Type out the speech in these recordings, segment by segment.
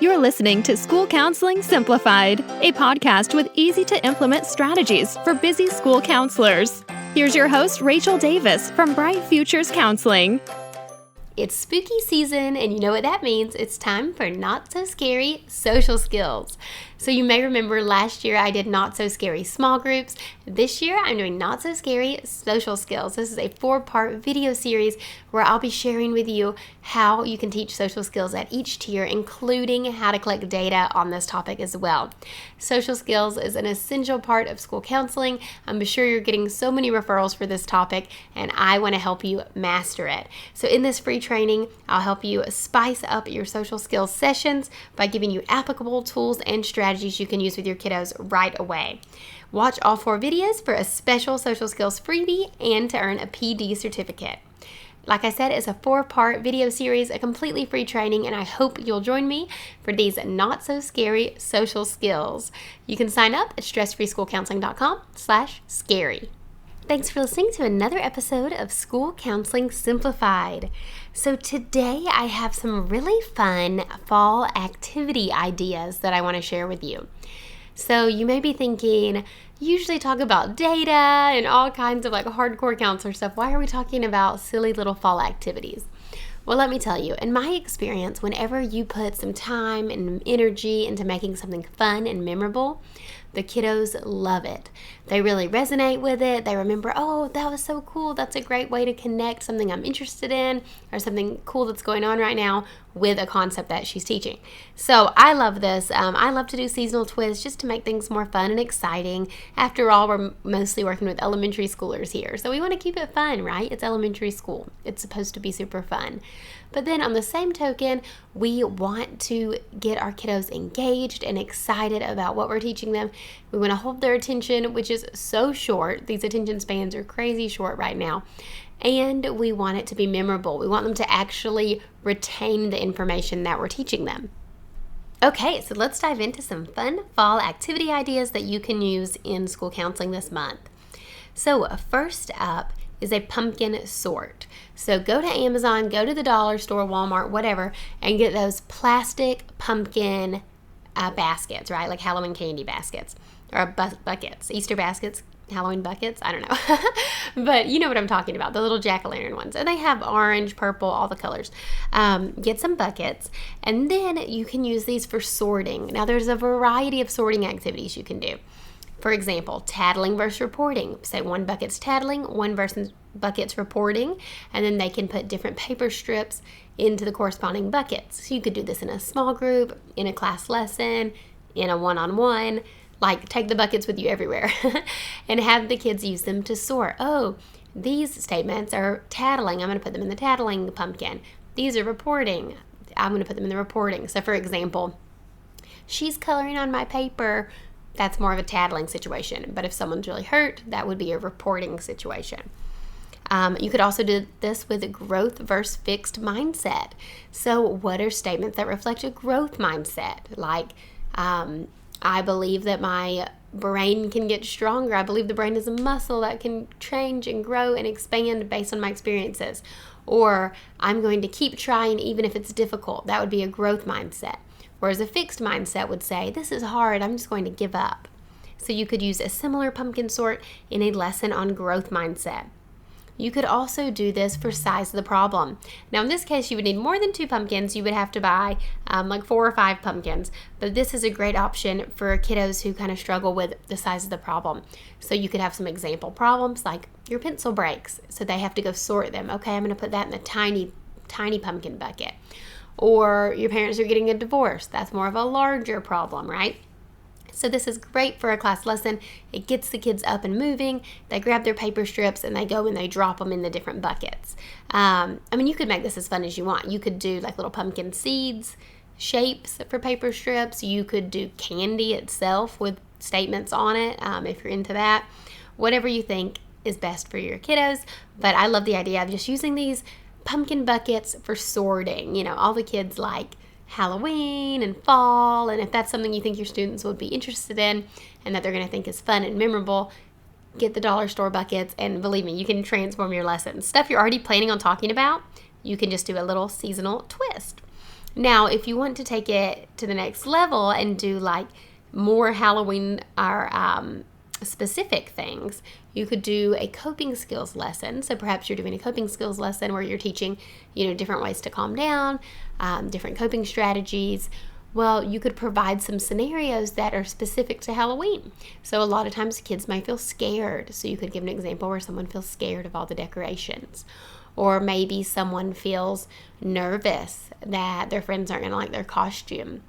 You're listening to School Counseling Simplified, a podcast with easy-to-implement strategies for busy school counselors. Here's your host, Rachel Davis from Bright Futures Counseling. It's spooky season, and you know what that means. It's time for Not So Scary Social Skills. So you may remember last year I did Not So Scary Small Groups. This year I'm doing Not So Scary Social Skills. This is a 4-part video series where I'll be sharing with you how you can teach social skills at each tier, including how to collect data on this topic as well. Social skills is an essential part of school counseling. I'm sure you're getting so many referrals for this topic, and I want to help you master it. So in this free training, I'll help you spice up your social skills sessions by giving you applicable tools and strategies you can use with your kiddos right away. Watch all 4 videos for a special social skills freebie and to earn a PD certificate. Like I said, it's a 4-part video series, a completely free training, and I hope you'll join me for these not so scary social skills. You can sign up at stressfreeschoolcounseling.com/scary. Thanks for listening to another episode of School Counseling Simplified. So today I have some really fun fall activity ideas that I want to share with you. So you may be thinking, usually talk about data and all kinds of hardcore counselor stuff. Why are we talking about silly little fall activities? Well, let me tell you, in my experience, whenever you put some time and energy into making something fun and memorable, the kiddos love it. They really resonate with it. They remember, oh, that was so cool. That's a great way to connect something I'm interested in or something cool that's going on right now with a concept that she's teaching. So I love this. I love to do seasonal twists just to make things more fun and exciting. After all, we're mostly working with elementary schoolers here. So we want to keep it fun, right? It's elementary school. It's supposed to be super fun. But then on the same token, we want to get our kiddos engaged and excited about what we're teaching them. We want to hold their attention, which is so short. These attention spans are crazy short right now. And we want it to be memorable. We want them to actually retain the information that we're teaching them. Okay, so let's dive into some fun fall activity ideas that you can use in school counseling this month. So first up is a pumpkin sort. So go to Amazon, go to the dollar store, Walmart, whatever, and get those plastic pumpkin baskets, right? Like Halloween candy baskets or buckets, Easter baskets, Halloween buckets, I don't know. But you know what I'm talking about, the little jack-o'-lantern ones. And they have orange, purple, all the colors. Get some buckets, and then you can use these for sorting. Now, there's a variety of sorting activities you can do. For example, tattling versus reporting. Say one bucket's tattling, one bucket's reporting, and then they can put different paper strips into the corresponding buckets. So you could do this in a small group, in a class lesson, in a one-on-one. Take the buckets with you everywhere and have the kids use them to sort. Oh, these statements are tattling. I'm going to put them in the tattling pumpkin. These are reporting. I'm going to put them in the reporting. So, for example, she's coloring on my paper. That's more of a tattling situation. But if someone's really hurt, that would be a reporting situation. You could also do this with a growth versus fixed mindset. So what are statements that reflect a growth mindset? I believe that my brain can get stronger. I believe the brain is a muscle that can change and grow and expand based on my experiences. Or I'm going to keep trying even if it's difficult. That would be a growth mindset. Whereas a fixed mindset would say, this is hard, I'm just going to give up. So you could use a similar pumpkin sort in a lesson on growth mindset. You could also do this for size of the problem. Now in this case, you would need more than 2 pumpkins. You would have to buy 4 or 5 pumpkins. But this is a great option for kiddos who kind of struggle with the size of the problem. So you could have some example problems like your pencil breaks. So they have to go sort them. Okay, I'm going to put that in the tiny pumpkin bucket. Or your parents are getting a divorce. That's more of a larger problem, right? So this is great for a class lesson. It gets the kids up and moving. They grab their paper strips and they go and they drop them in the different buckets. You could make this as fun as you want. You could do little pumpkin seeds, shapes for paper strips. You could do candy itself with statements on it if you're into that. Whatever you think is best for your kiddos. But I love the idea of just using these pumpkin buckets for sorting. All the kids like Halloween and fall, and if that's something you think your students would be interested in and that they're going to think is fun and memorable, get the dollar store buckets, and believe me, you can transform your lessons. Stuff you're already planning on talking about, you can just do a little seasonal twist. Now, if you want to take it to the next level and do like more Halloween or specific things, you could do a coping skills lesson. So perhaps you're doing a coping skills lesson where you're teaching, different ways to calm down, different coping strategies. Well, you could provide some scenarios that are specific to Halloween. So a lot of times kids might feel scared. So you could give an example where someone feels scared of all the decorations. Or maybe someone feels nervous that their friends aren't going to like their costume.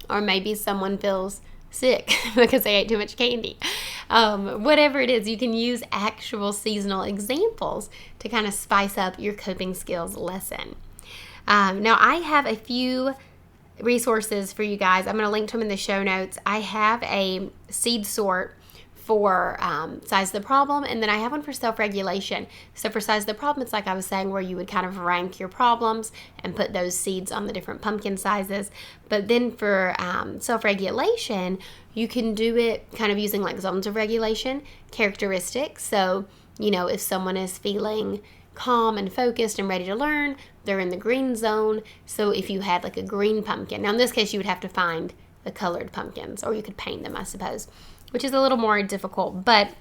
Or maybe someone feels sick because they ate too much candy. Whatever it is, you can use actual seasonal examples to kind of spice up your coping skills lesson. Now, I have a few resources for you guys. I'm going to link to them in the show notes. I have a seed sort for size the problem, and then I have one for self-regulation. So for size the problem, it's like I was saying, where you would kind of rank your problems and put those seeds on the different pumpkin sizes. But then for self-regulation, you can do it kind of using like zones of regulation, characteristics. So, if someone is feeling calm and focused and ready to learn, they're in the green zone. So if you had like a green pumpkin, now in this case, you would have to find the colored pumpkins, or you could paint them, I suppose, which is a little more difficult, but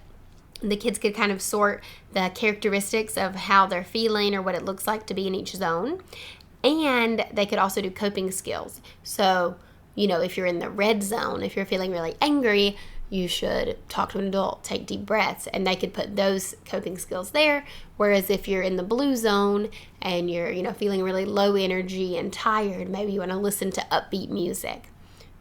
the kids could kind of sort the characteristics of how they're feeling or what it looks like to be in each zone. And they could also do coping skills. So, if you're in the red zone, if you're feeling really angry, you should talk to an adult, take deep breaths, and they could put those coping skills there. Whereas if you're in the blue zone and you're, feeling really low energy and tired, maybe you want to listen to upbeat music.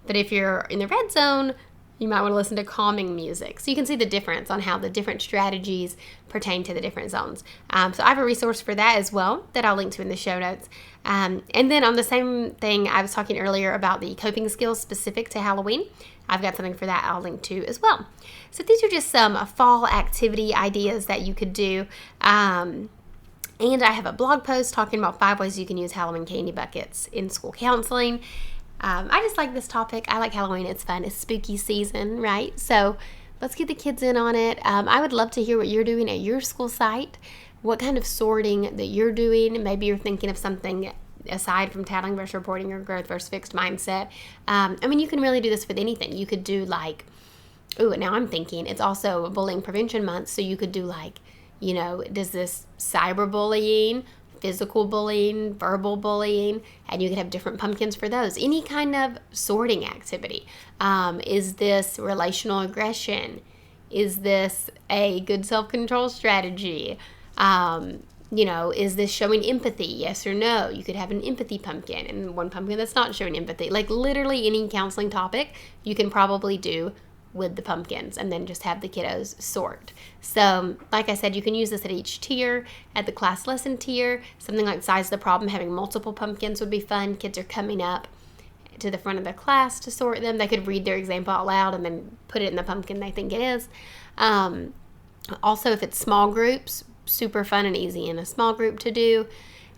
But if you're in the red zone, you might want to listen to calming music. So you can see the difference on how the different strategies pertain to the different zones. So I have a resource for that as well that I'll link to in the show notes. And then on the same thing, I was talking earlier about the coping skills specific to Halloween. I've got something for that I'll link to as well. So these are just some fall activity ideas that you could do. And I have a blog post talking about 5 ways you can use Halloween candy buckets in school counseling. I just like this topic. I like Halloween. It's fun. It's spooky season, right? So let's get the kids in on it. I would love to hear what you're doing at your school site, what kind of sorting that you're doing. Maybe you're thinking of something aside from tattling versus reporting or growth versus fixed mindset. You can really do this with anything. You could do now I'm thinking it's also Bullying Prevention Month. So you could do does this cyberbullying, physical bullying, verbal bullying, and you could have different pumpkins for those. Any kind of sorting activity. Is this relational aggression? Is this a good self-control strategy? Is this showing empathy? Yes or no? You could have an empathy pumpkin and one pumpkin that's not showing empathy. Like literally any counseling topic you can probably do with the pumpkins, and then just have the kiddos sort. So like I said, you can use this at each tier. At the class lesson tier, something like size the problem, having multiple pumpkins would be fun. Kids are coming up to the front of the class to sort them. They could read their example out loud and then put it in the pumpkin they think it is. Also, if it's small groups, super fun and easy in a small group to do.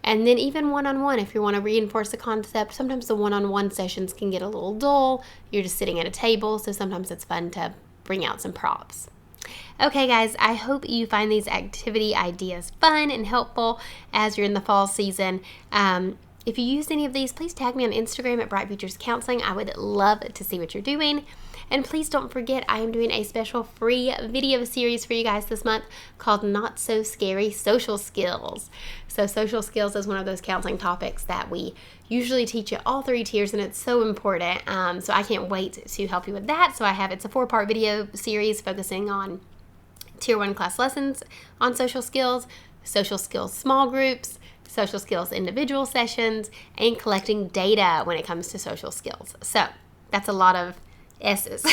And then even one-on-one, if you want to reinforce the concept, sometimes the one-on-one sessions can get a little dull. You're just sitting at a table, so sometimes it's fun to bring out some props. Okay, guys, I hope you find these activity ideas fun and helpful as you're in the fall season. If you use any of these, please tag me on Instagram at Bright Futures Counseling. I would love to see what you're doing. And please don't forget, I am doing a special free video series for you guys this month called Not So Scary Social Skills. So social skills is one of those counseling topics that we usually teach at all 3 tiers, and it's so important. So I can't wait to help you with that. So it's a 4-part video series focusing on Tier 1 class lessons on social skills small groups, social skills individual sessions, and collecting data when it comes to social skills. So that's a lot of S's.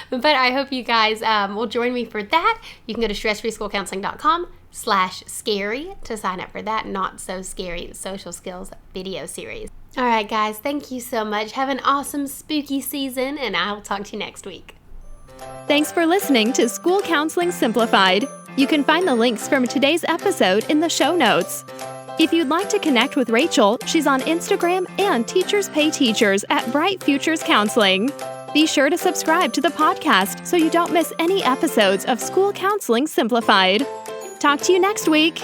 But I hope you guys will join me for that. You can go to stressfreeschoolcounseling.com/scary to sign up for that Not So Scary Social Skills video series. All right, guys, thank you so much. Have an awesome spooky season, and I'll talk to you next week. Thanks for listening to School Counseling Simplified. You can find the links from today's episode in the show notes. If you'd like to connect with Rachel, she's on Instagram and Teachers Pay Teachers at Bright Futures Counseling. Be sure to subscribe to the podcast so you don't miss any episodes of School Counseling Simplified. Talk to you next week.